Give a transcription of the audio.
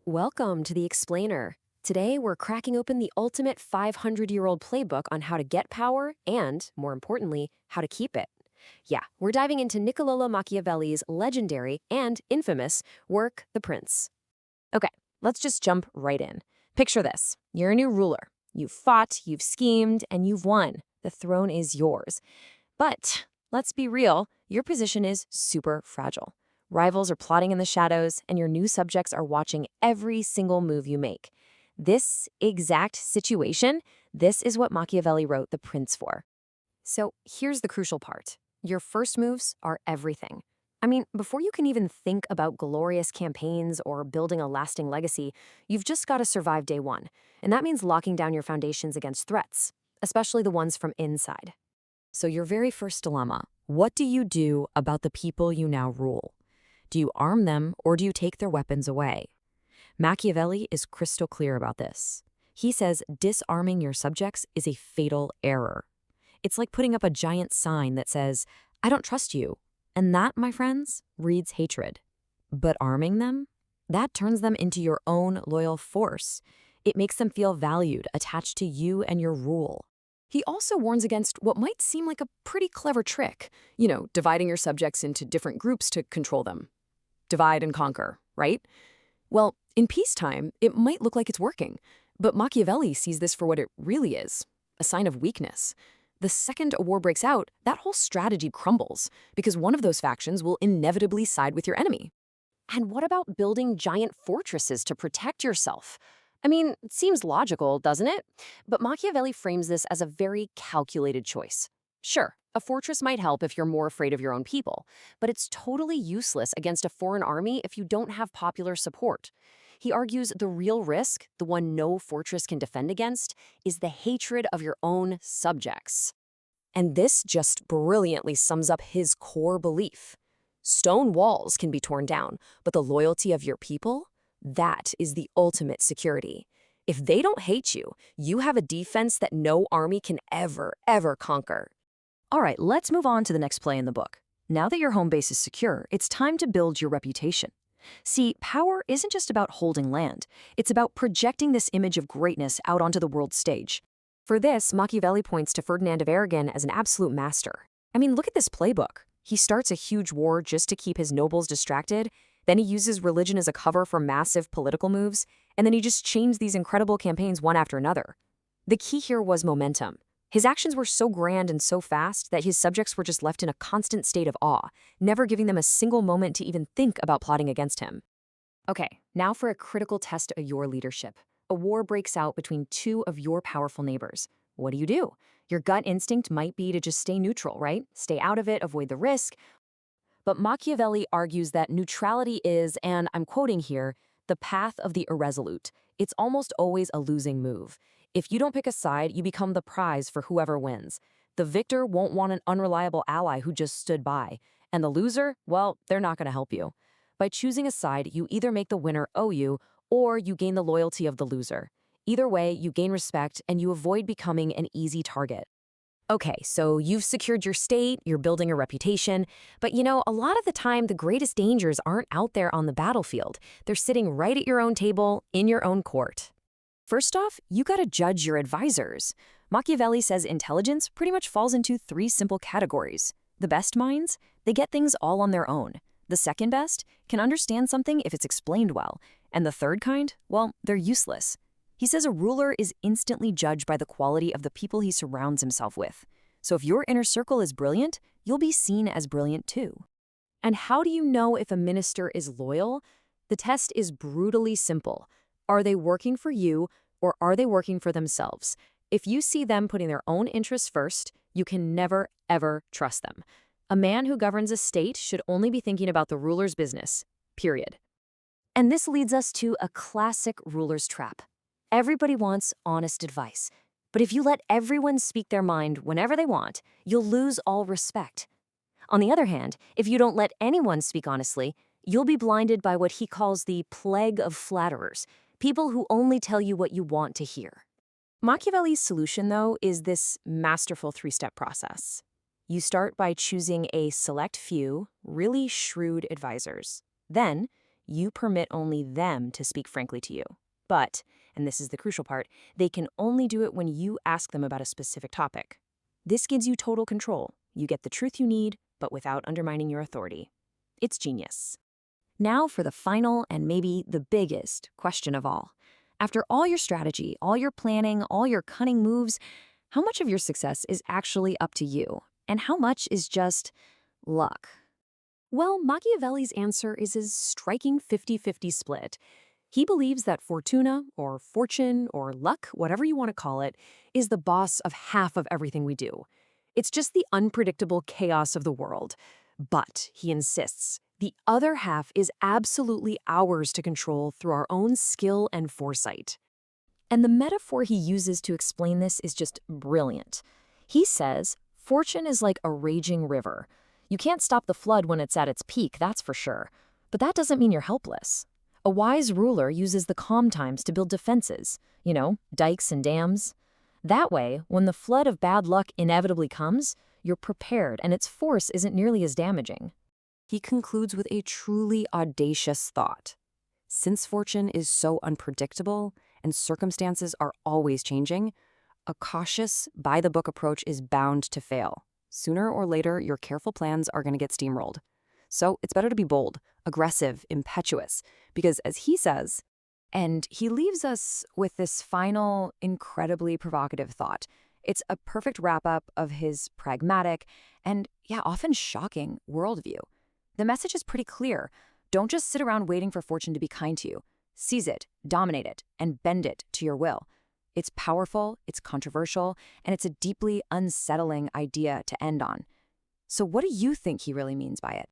Welcome to the Explainer. Today, we're cracking open the ultimate 500-year-old playbook on how to get power and, more importantly, how to keep it. Yeah, we're diving into Niccolò Machiavelli's legendary and infamous work, The Prince. Okay, let's just jump right in. Picture this. You're a new ruler. You've fought, you've schemed, and you've won. The throne is yours. But let's be real, your position is super fragile. Rivals are plotting in the shadows, and your new subjects are watching every single move you make. This exact situation, this is what Machiavelli wrote The Prince for. So here's the crucial part. Your first moves are everything. I mean, before you can even think about glorious campaigns or building a lasting legacy, you've just got to survive day one. And that means locking down your foundations against threats, especially the ones from inside. So your very first dilemma, what do you do about the people you now rule? Do you arm them or do you take their weapons away? Machiavelli is crystal clear about this. He says disarming your subjects is a fatal error. It's like putting up a giant sign that says, I don't trust you. And that, my friends, breeds hatred. But arming them? That turns them into your own loyal force. It makes them feel valued, attached to you and your rule. He also warns against what might seem like a pretty clever trick. Dividing your subjects into different groups to control them. Divide and conquer, right? Well, in peacetime, it might look like it's working, but Machiavelli sees this for what it really is, a sign of weakness. The second a war breaks out, that whole strategy crumbles, because one of those factions will inevitably side with your enemy. And what about building giant fortresses to protect yourself? I mean, it seems logical, doesn't it? But Machiavelli frames this as a very calculated choice. Sure, a fortress might help if you're more afraid of your own people, but it's totally useless against a foreign army if you don't have popular support. He argues the real risk, the one no fortress can defend against, is the hatred of your own subjects. And this just brilliantly sums up his core belief. Stone walls can be torn down, but the loyalty of your people? That is the ultimate security. If they don't hate you, you have a defense that no army can ever conquer. All right, let's move on to the next play in the book. Now that your home base is secure, it's time to build your reputation. See, power isn't just about holding land. It's about projecting this image of greatness out onto the world stage. For this, Machiavelli points to Ferdinand of Aragon as an absolute master. I mean, look at this playbook. He starts a huge war just to keep his nobles distracted, then he uses religion as a cover for massive political moves, and then he just chains these incredible campaigns one after another. The key here was momentum. His actions were so grand and so fast that his subjects were just left in a constant state of awe, never giving them a single moment to even think about plotting against him. Okay, now for a critical test of your leadership. A war breaks out between two of your powerful neighbors. What do? Your gut instinct might be to just stay neutral, right? Stay out of it, avoid the risk. But Machiavelli argues that neutrality is, and I'm quoting here, the path of the irresolute. It's almost always a losing move. If you don't pick a side, you become the prize for whoever wins. The victor won't want an unreliable ally who just stood by. And the loser, well, they're not going to help you. By choosing a side, you either make the winner owe you, or you gain the loyalty of the loser. Either way, you gain respect and you avoid becoming an easy target. Okay, so you've secured your state, you're building a reputation, but a lot of the time the greatest dangers aren't out there on the battlefield. They're sitting right at your own table, in your own court. First off, you gotta judge your advisors. Machiavelli says intelligence pretty much falls into three simple categories. The best minds, they get things all on their own. The second best can understand something if it's explained well. And the third kind, well, they're useless. He says a ruler is instantly judged by the quality of the people he surrounds himself with. So if your inner circle is brilliant, you'll be seen as brilliant too. And how do you know if a minister is loyal? The test is brutally simple. Are they working for you, or are they working for themselves? If you see them putting their own interests first, you can never, ever trust them. A man who governs a state should only be thinking about the ruler's business, period. And this leads us to a classic ruler's trap. Everybody wants honest advice. But if you let everyone speak their mind whenever they want, you'll lose all respect. On the other hand, if you don't let anyone speak honestly, you'll be blinded by what he calls the plague of flatterers, people who only tell you what you want to hear. Machiavelli's solution, though, is this masterful three-step process. You start by choosing a select few, really shrewd advisors. Then, You permit only them to speak frankly to you. But, and this is the crucial part, they can only do it when you ask them about a specific topic. This gives you total control. You get the truth you need, but without undermining your authority. It's genius. Now for the final and maybe the biggest question of all. After all your strategy, all your planning, all your cunning moves, how much of your success is actually up to you? And how much is just luck? Well, Machiavelli's answer is his striking 50-50 split. He believes that fortuna, or fortune, or luck, whatever you want to call it, is the boss of half of everything we do. It's just the unpredictable chaos of the world. But, he insists, the other half is absolutely ours to control through our own skill and foresight. And the metaphor he uses to explain this is just brilliant. He says, fortune is like a raging river. You can't stop the flood when it's at its peak, that's for sure. But that doesn't mean you're helpless. A wise ruler uses the calm times to build defenses, dikes and dams. That way, when the flood of bad luck inevitably comes, you're prepared and its force isn't nearly as damaging. He concludes with a truly audacious thought. Since fortune is so unpredictable and circumstances are always changing, a cautious, by-the-book approach is bound to fail. Sooner or later, your careful plans are going to get steamrolled. So it's better to be bold, aggressive, impetuous, because as he says, and he leaves us with this final, incredibly provocative thought. It's a perfect wrap-up of his pragmatic and, often shocking worldview. The message is pretty clear. Don't just sit around waiting for fortune to be kind to you. Seize it, dominate it, and bend it to your will. It's powerful, it's controversial, and it's a deeply unsettling idea to end on. So what do you think he really means by it?